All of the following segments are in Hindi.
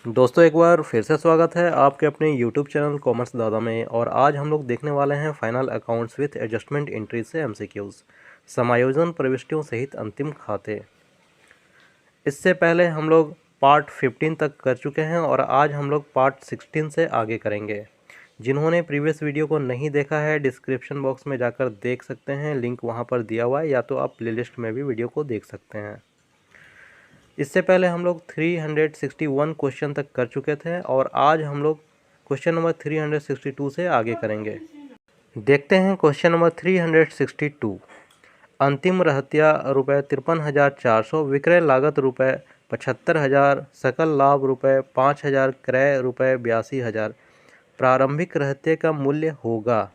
दोस्तों एक बार फिर से स्वागत है आपके अपने YouTube चैनल कॉमर्स दादा में। और आज हम लोग देखने वाले हैं final accounts with adjustment entry से MCQs, समायोजन प्रविष्टियों सहित अंतिम खाते। इससे पहले हम लोग पार्ट 15 तक कर चुके हैं और आज हम लोग पार्ट 16 से आगे करेंगे। जिन्होंने प्रीवियस वीडियो को नहीं देखा है डिस्क्रिप्शन बॉक्स में जाकर देख सकते हैं, लिंक वहाँ पर दिया हुआ है, या तो आप प्लेलिस्ट में भी वीडियो को देख सकते हैं। इससे पहले हम लोग 361 क्वेश्चन तक कर चुके थे और आज हम लोग क्वेश्चन नंबर 362 से आगे करेंगे। देखते हैं क्वेश्चन नंबर 362। अंतिम रहतिया रुपये 53,400, विक्रय लागत रुपये 75,000, सकल लाभ रुपये 5,000, क्रय रुपये 82,000। प्रारंभिक रहत्य का मूल्य होगा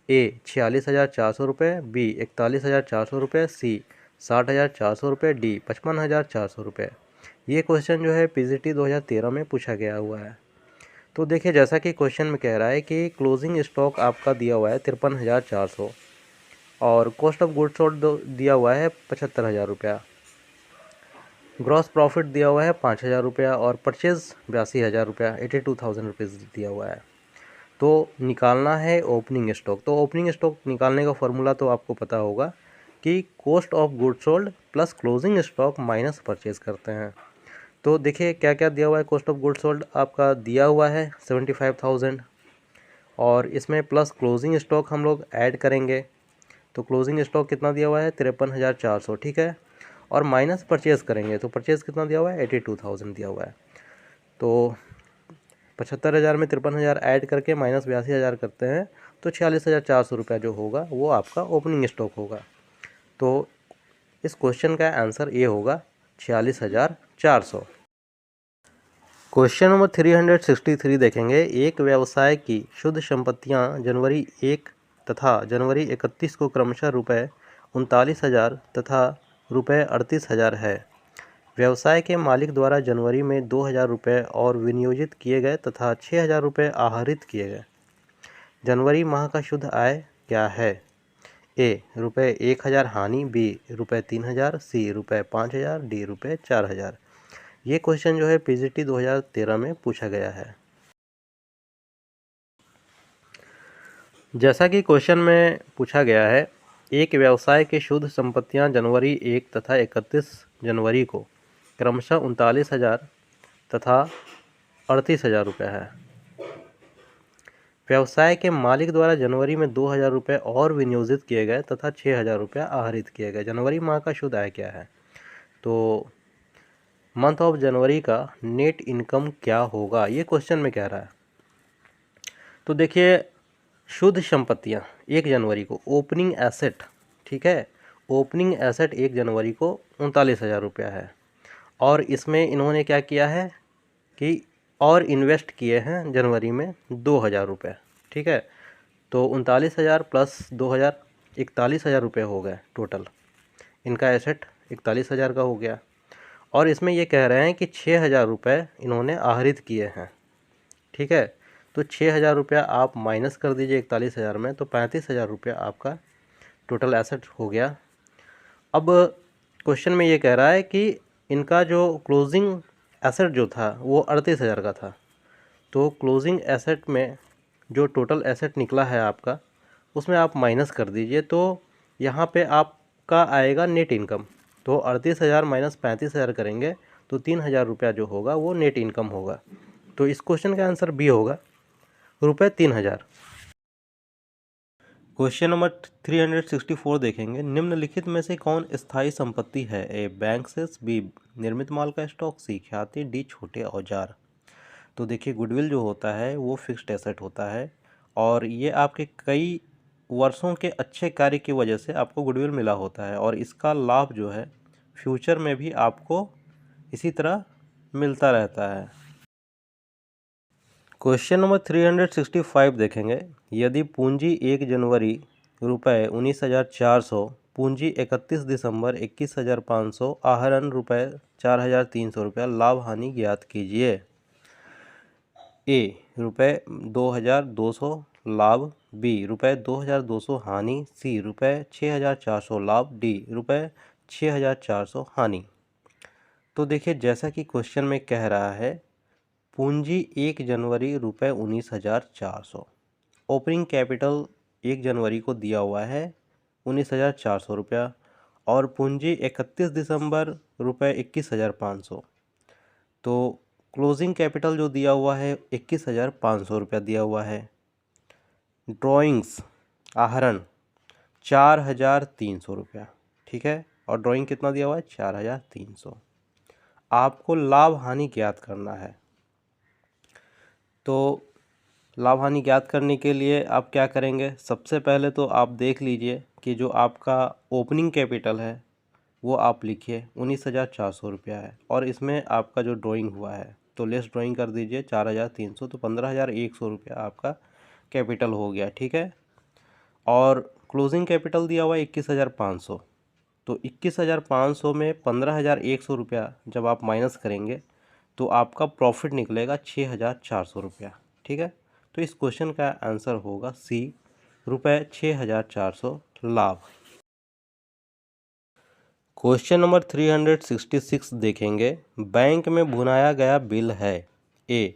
ए 46,400 रुपये, बी 41,400 रुपये, सी 60,400 रुपये, डी 55,400 रुपये। ये क्वेश्चन जो है PGT 2013 में पूछा गया हुआ है। तो देखिए, जैसा कि क्वेश्चन में कह रहा है कि क्लोजिंग स्टॉक आपका दिया हुआ है 53,400 और कॉस्ट ऑफ गुड्स सोल्ड दिया हुआ है 75,000 रुपया, ग्रॉस प्रॉफिट दिया हुआ है 5,000 रुपया और परचेज़ 82,000 रुपया, 82,000 रुपीज़ दिया हुआ है। तो निकालना है ओपनिंग स्टॉक। तो ओपनिंग स्टॉक निकालने का फॉर्मूला तो आपको पता होगा कि cost of goods sold plus closing stock minus purchase करते हैं। तो देखिए क्या क्या दिया हुआ है। कॉस्ट ऑफ गुड्स सोल्ड आपका दिया हुआ है 75,000 और इसमें प्लस क्लोजिंग स्टॉक हम लोग ऐड करेंगे। तो क्लोजिंग स्टॉक कितना दिया हुआ है 53,400, ठीक है। और माइनस परचेज़ करेंगे तो परचेज़ कितना दिया हुआ है 82,000 दिया हुआ है। तो 75,000 में 53,000 ऐड करके माइनस 82,000 करते हैं तो 46,400 रुपया जो होगा वो आपका ओपनिंग स्टॉक होगा। तो इस क्वेश्चन का आंसर ये होगा 46,400। क्वेश्चन नंबर 363 देखेंगे। एक व्यवसाय की शुद्ध संपत्तियां जनवरी 1 तथा जनवरी 31 को क्रमशः रुपये 39,000 तथा रुपये 38,000 है। व्यवसाय के मालिक द्वारा जनवरी में 2,000 रुपये और विनियोजित किए गए तथा 6,000 रुपये आहरित किए गए। जनवरी माह का शुद्ध आय क्या है? ए रुपये 1,000 हानि, बी रुपये 3,000, सी रुपये 5,000, डी रुपये 4,000। ये क्वेश्चन जो है PGT 2013 में पूछा गया है। जैसा कि क्वेश्चन में पूछा गया है, एक व्यवसाय की शुद्ध संपत्तियां जनवरी 1 तथा 31 जनवरी को क्रमशः 39,000 तथा 38,000 रुपये है। व्यवसाय के मालिक द्वारा जनवरी में 2,000 रुपये और विनियोजित किए गए तथा 6,000 रुपये आहरित किए गए। जनवरी माह का शुद्ध आय क्या है? तो मंथ ऑफ जनवरी का नेट इनकम क्या होगा, ये क्वेश्चन में कह रहा है। तो देखिए, शुद्ध संपत्तियां 1 जनवरी को ओपनिंग एसेट, ठीक है, ओपनिंग एसेट 1 जनवरी को 39,000 रुपया है और इसमें इन्होंने क्या किया है कि और इन्वेस्ट किए हैं जनवरी में 2,000 रुपये, ठीक है। तो 39,000 प्लस 2,000 41,000 रुपये हो गए टोटल। इनका एसेट 41,000 का हो गया और इसमें ये कह रहे हैं कि 6,000 रुपये इन्होंने आहरित किए हैं, ठीक है। तो 6,000 रुपया आप माइनस कर दीजिए 41,000 में, तो 35,000 रुपया आपका टोटल एसेट हो गया। अब क्वेश्चन में ये कह रहा है कि इनका जो क्लोजिंग एसेट जो था वो 38,000 का था। तो क्लोजिंग एसेट में जो टोटल एसेट निकला है आपका, उसमें आप माइनस कर दीजिए तो यहाँ पे आपका आएगा नेट इनकम। तो 38,000 माइनस 35,000 करेंगे तो 3,000 रुपया जो होगा वो नेट इनकम होगा। तो इस क्वेश्चन का आंसर बी होगा, रुपये 3,000। क्वेश्चन नंबर 364 देखेंगे। निम्नलिखित में से कौन स्थायी संपत्ति है? ए बैंक सेल्स, बी निर्मित माल का स्टॉक, सी ख्याति, डी छोटे औजार। तो देखिए, गुडविल जो होता है वो फिक्स्ड एसेट होता है और ये आपके कई वर्षों के अच्छे कार्य की वजह से आपको गुडविल मिला होता है और इसका लाभ जो है फ्यूचर में भी आपको इसी तरह मिलता रहता है। क्वेश्चन नंबर 365 देखेंगे। यदि पूंजी 1 जनवरी रुपये 19,400, पूंजी 31 दिसंबर 21,500, आहरण रुपये 4,300 रुपया, लाभ हानि ज्ञात कीजिए। ए रुपये 2,200 लाभ, बी रुपये 2,200 हानि, सी रुपये 6,400 लाभ, डी रुपये 6,400 हानि। तो देखिए, जैसा कि क्वेश्चन में कह रहा है पूंजी 1 जनवरी रुपये 19,400। ओपनिंग कैपिटल 1 जनवरी को दिया हुआ है 19,400 रुपया और पूंजी 31 दिसंबर रुपये 21,500। तो क्लोजिंग कैपिटल जो दिया हुआ है 21,500 रुपया दिया हुआ है। ड्राइंग्स आहरण 4,300 रुपया, ठीक है। और ड्राइंग कितना दिया हुआ है 4,300। आपको लाभ हानि ज्ञात करना है। तो लाभ हानि ज्ञात करने के लिए आप क्या करेंगे, सबसे पहले तो आप देख लीजिए कि जो आपका ओपनिंग कैपिटल है वो आप लिखिए 19,400 रुपया है और इसमें आपका जो ड्राइंग हुआ है तो लेस ड्राइंग कर दीजिए 4,300, तो 15,100 रुपया आपका कैपिटल हो गया, ठीक है। और क्लोजिंग कैपिटल दिया हुआ है 21,500, तो 21,500 में 15,100 रुपया जब आप माइनस करेंगे तो आपका प्रॉफिट निकलेगा 6,400 रुपया, ठीक है। तो इस क्वेश्चन का आंसर होगा सी, रुपये 6,400 लाभ। क्वेश्चन नंबर 366 देखेंगे। बैंक में भुनाया गया बिल है। ए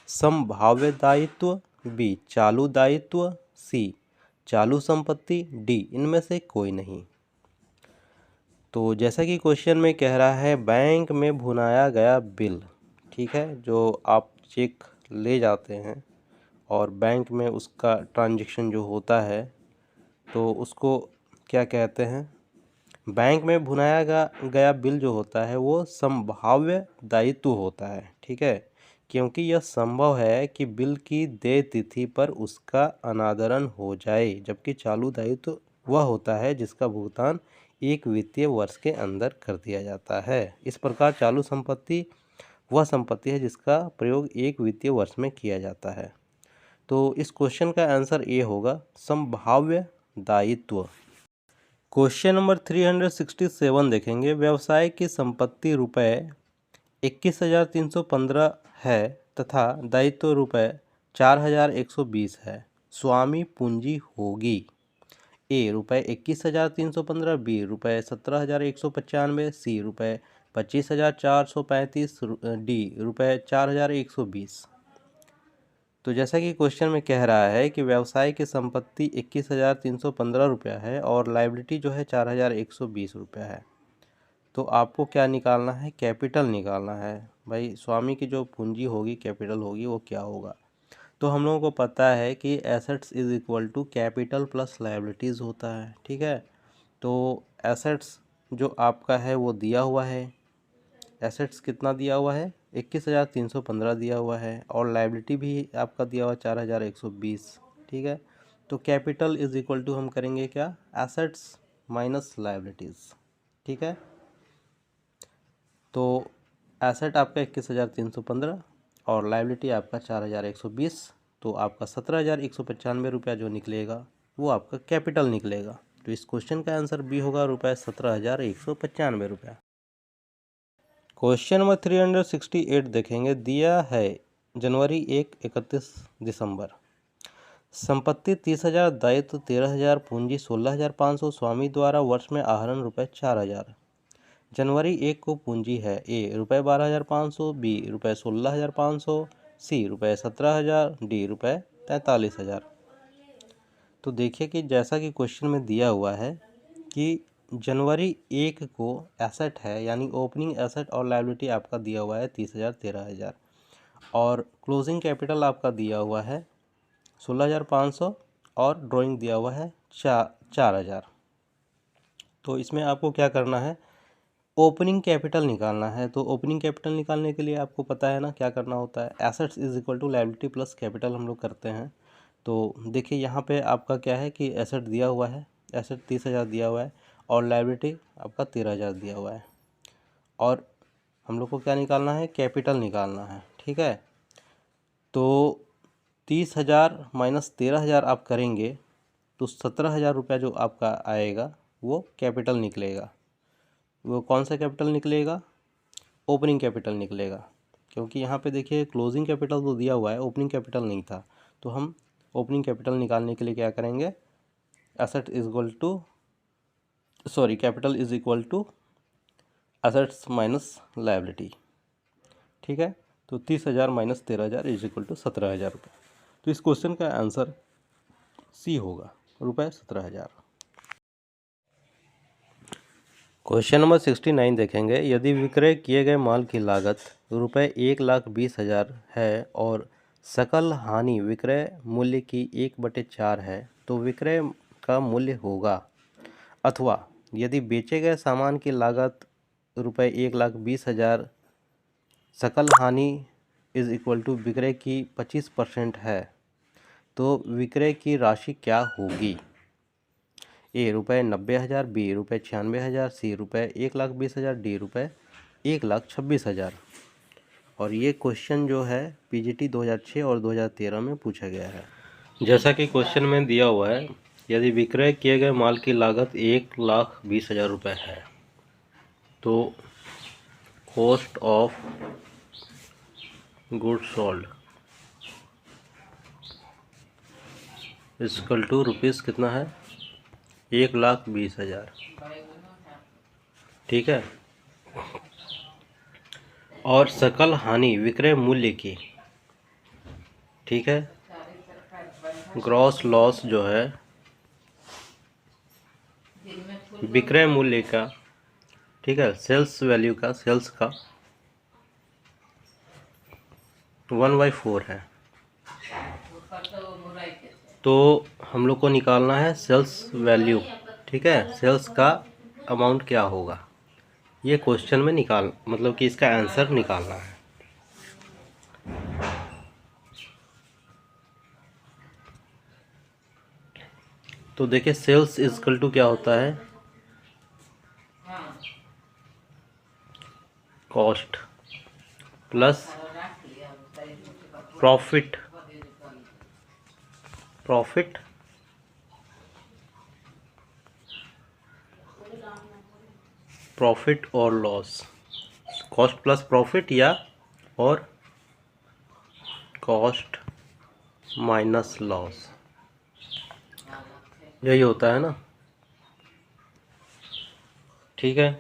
संभाव्य दायित्व, बी चालू दायित्व, सी चालू संपत्ति, डी इनमें से कोई नहीं। तो जैसा कि क्वेश्चन में कह रहा है बैंक में भुनाया गया बिल, ठीक है, जो आप चेक ले जाते हैं और बैंक में उसका ट्रांजैक्शन जो होता है तो उसको क्या कहते हैं, बैंक में भुनाया गया बिल जो होता है वो संभाव्य दायित्व होता है, ठीक है, क्योंकि यह संभव है कि बिल की देय तिथि पर उसका अनादरण हो जाए, जबकि चालू दायित्व वह होता है जिसका भुगतान एक वित्तीय वर्ष के अंदर कर दिया जाता है। इस प्रकार चालू संपत्ति वह संपत्ति है जिसका प्रयोग एक वित्तीय वर्ष में किया जाता है। तो इस क्वेश्चन का आंसर ए होगा संभाव्य दायित्व। क्वेश्चन नंबर 367 देखेंगे। व्यवसाय की संपत्ति रुपये 21,315 है तथा दायित्व रुपये 4,120 है। स्वामी पूंजी होगी। ए रुपये 21,315, बी रुपये 17,195, सी रुपये 25,435, डी रुपये 4,120। तो जैसा कि क्वेश्चन में कह रहा है कि व्यवसाय की संपत्ति 21,315 रुपया है और लायबिलिटी जो है 4,120 रुपया है। तो आपको क्या निकालना है, कैपिटल निकालना है। भाई स्वामी की जो पूंजी होगी, कैपिटल होगी, वो क्या होगा। तो हम लोगों को पता है कि assets is equal to capital plus liabilities होता है, ठीक है। तो एसेट्स जो आपका है वो दिया हुआ है, एसेट्स कितना दिया हुआ है 21,315 दिया हुआ है और लायबिलिटी भी आपका दिया हुआ 4,120, ठीक है। तो कैपिटल इज इक्वल टू हम करेंगे क्या, एसेट्स माइनस लायबिलिटीज़, ठीक है। तो एसेट आपका 21,315 और लायबिलिटी आपका 4,120, तो आपका 17,195 रुपया जो निकलेगा वो आपका कैपिटल निकलेगा। तो इस क्वेश्चन का आंसर बी होगा रुपये 17,195 रुपया। क्वेश्चन नंबर 368 देखेंगे। दिया है जनवरी 1, 31 दिसंबर। संपत्ति 30,000, दायित्व 13,000, पूंजी 16,500, स्वामी द्वारा वर्ष में आहरण रुपये 4,000। जनवरी 1 को पूंजी है ए रुपये 12,500, बी रुपये 16,500, सी रुपये 17,000, डी रुपये 43,000। तो देखिए कि जैसा कि क्वेश्चन में दिया हुआ है कि जनवरी 1 को एसेट है, यानी ओपनिंग एसेट और लायबिलिटी आपका दिया हुआ है 30,000, 13,000 और क्लोजिंग कैपिटल आपका दिया हुआ है 16,500 और ड्राइंग दिया हुआ है 4,000। तो इसमें आपको क्या करना है, ओपनिंग कैपिटल निकालना है। तो ओपनिंग कैपिटल निकालने के लिए आपको पता है ना क्या करना होता है, assets is equal to liability plus capital हम लोग करते हैं। तो देखिए यहाँ पे आपका क्या है कि एसेट दिया हुआ है, एसेट 30,000 दिया हुआ है और लायबिलिटी आपका 13,000 दिया हुआ है और हम लोग को क्या निकालना है, कैपिटल निकालना है, ठीक है। तो 30,000 माइनस 13,000 आप करेंगे तो 17,000 रुपया जो आपका आएगा वो कैपिटल निकलेगा। वो कौन सा कैपिटल निकलेगा, ओपनिंग कैपिटल निकलेगा, क्योंकि यहाँ पे देखिए क्लोजिंग कैपिटल तो दिया हुआ है, ओपनिंग कैपिटल नहीं था। तो हम ओपनिंग कैपिटल निकालने के लिए क्या करेंगे, asset is equal to capital is equal to assets minus liability, ठीक है। तो 30,000 माइनस 13,000 इज इक्वल टू 17,000 रुपये। तो इस क्वेश्चन का आंसर सी होगा, रुपये 17,000। क्वेश्चन नंबर 69 देखेंगे। यदि विक्रय किए गए माल की लागत रुपये 1,20,000 है और सकल हानि विक्रय मूल्य की 1/4 है तो विक्रय का मूल्य होगा। अथवा यदि बेचे गए सामान की लागत रुपये 1,20,000 सकल हानि इज इक्वल टू विक्रय की 25% है तो विक्रय की राशि क्या होगी। ए रुपये 90,000, बी रुपये 96,000, सी रुपये 1,20,000, डी रुपये 1,26,000। और ये क्वेश्चन जो है पीजीटी 2006 और 2013 में पूछा गया है। जैसा कि क्वेश्चन में दिया हुआ है, यदि विक्रय किए गए माल की लागत 1,20,000 रुपये है तो cost of goods sold equal to rupees कितना है, 1,20,000। ठीक है। और सकल हानि विक्रय मूल्य की, ठीक है, ग्रॉस लॉस जो है विक्रय मूल्य का, ठीक है, सेल्स वैल्यू का, सेल्स का 1/4 है। तो हम लोग को निकालना है सेल्स वैल्यू, ठीक है, सेल्स का अमाउंट क्या होगा, ये क्वेश्चन में मतलब कि इसका आंसर निकालना है। तो देखिए सेल्स इक्वल टू क्या होता है, कॉस्ट प्लस प्रॉफिट, प्रॉफिट और लॉस, कॉस्ट प्लस प्रॉफिट या और कॉस्ट माइनस लॉस, यही होता है ना। ठीक है।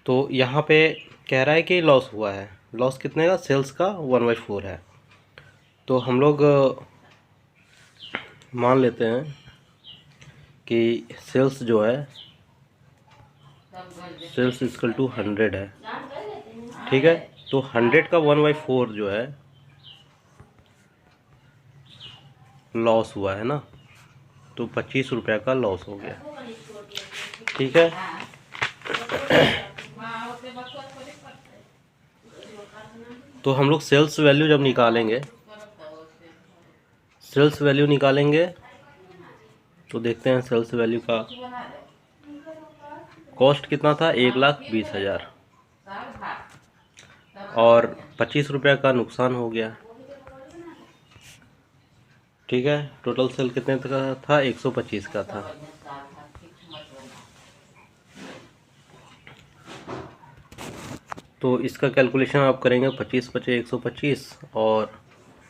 तो यहाँ पे कह रहा है कि लॉस हुआ है, लॉस कितने का, सेल्स का 1/4 है। तो हम लोग मान लेते हैं कि सेल्स जो है, सेल्स इक्वल टू 100 है। ठीक है। तो 100 का 1/4 जो है लॉस हुआ है ना, तो 25 रुपये का लॉस हो गया। ठीक है। तो हम लोग सेल्स वैल्यू जब निकालेंगे, सेल्स वैल्यू निकालेंगे तो देखते हैं सेल्स वैल्यू का कॉस्ट कितना था, 1,20,000 और 25 रुपये का नुकसान हो गया। ठीक है। टोटल सेल कितने का था, 125 का था। तो इसका कैलकुलेशन आप करेंगे, 25 पचे 125 और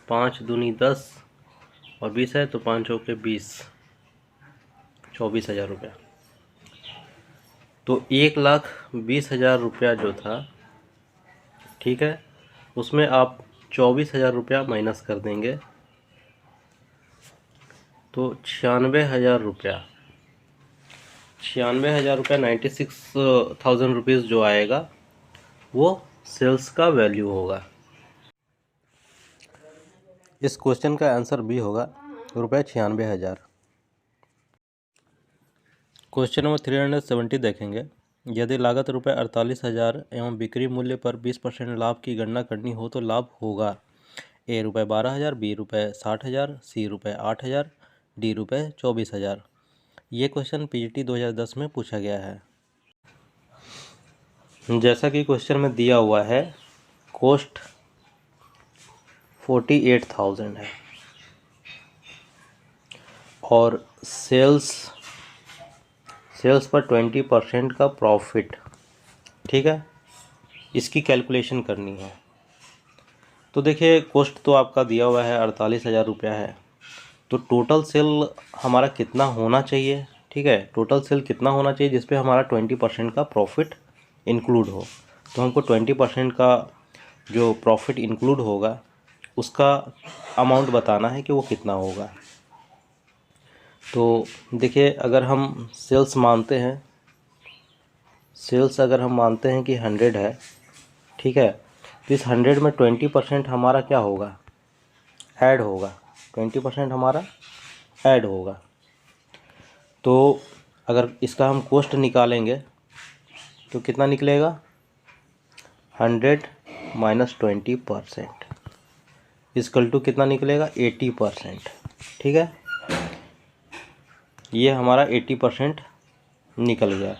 5 दूनी 10 और 20 है तो 5 चौके 20, 24,000 रुपया। तो 1,20,000 रुपया जो था, ठीक है, उसमें आप 24,000 रुपया माइनस कर देंगे तो 96,000 रुपया, 96,000 रुपया 96,000 रुपीज़ जो आएगा वो सेल्स का वैल्यू होगा। इस क्वेश्चन का आंसर बी होगा, रुपये 96,000। क्वेश्चन नंबर 370 देखेंगे। यदि लागत रुपये 48,000 एवं बिक्री मूल्य पर 20% लाभ की गणना करनी हो तो लाभ होगा। ए रुपये 12,000, बी रुपये 60,000, सी रुपये 8,000, डी रुपये 24,000। ये क्वेश्चन पीजीटी 2010 में पूछा गया है। जैसा कि क्वेश्चन में दिया हुआ है, कॉस्ट 48,000 है और सेल्स पर 20% का प्रॉफिट, ठीक है, इसकी कैलकुलेशन करनी है। तो देखिए कॉस्ट तो आपका दिया हुआ है 48,000 रुपया है, तो टोटल सेल हमारा कितना होना चाहिए, ठीक है, टोटल सेल कितना होना चाहिए जिस पे हमारा 20% का प्रॉफिट इंक्लूड हो। तो हमको 20% का जो प्रॉफिट इंक्लूड होगा उसका अमाउंट बताना है कि वो कितना होगा। तो देखिए, अगर हम सेल्स मानते हैं, अगर हम मानते हैं कि 100 है, ठीक है, तो इस 100 में 20% हमारा क्या होगा, ऐड होगा। 20% हमारा ऐड होगा। तो अगर इसका हम कॉस्ट निकालेंगे तो कितना निकलेगा, 100 माइनस 20% इक्वल टू कितना निकलेगा, 80%। ठीक है, ये हमारा 80% निकल गया।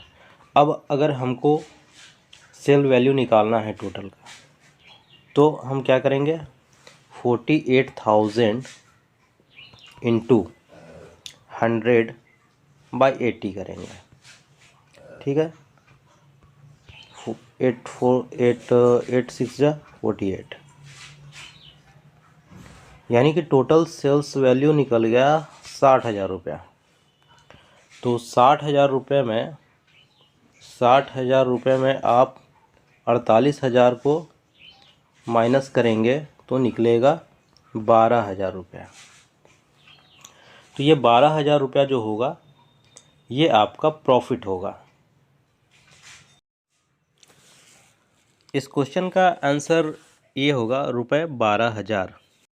अब अगर हमको सेल वैल्यू निकालना है टोटल का, तो हम क्या करेंगे, 48,000 इंटू 100/80 करेंगे। ठीक है, 8 यानी कि टोटल सेल्स वैल्यू निकल गया 60,000 रुपया। तो 60,000 रुपये में 60,000 रुपये में आप 48,000 को माइनस करेंगे तो निकलेगा 12,000 रुपया। तो ये 12,000 रुपया जो होगा ये आपका प्रॉफिट होगा। इस क्वेश्चन का आंसर ये होगा रुपये 12,000।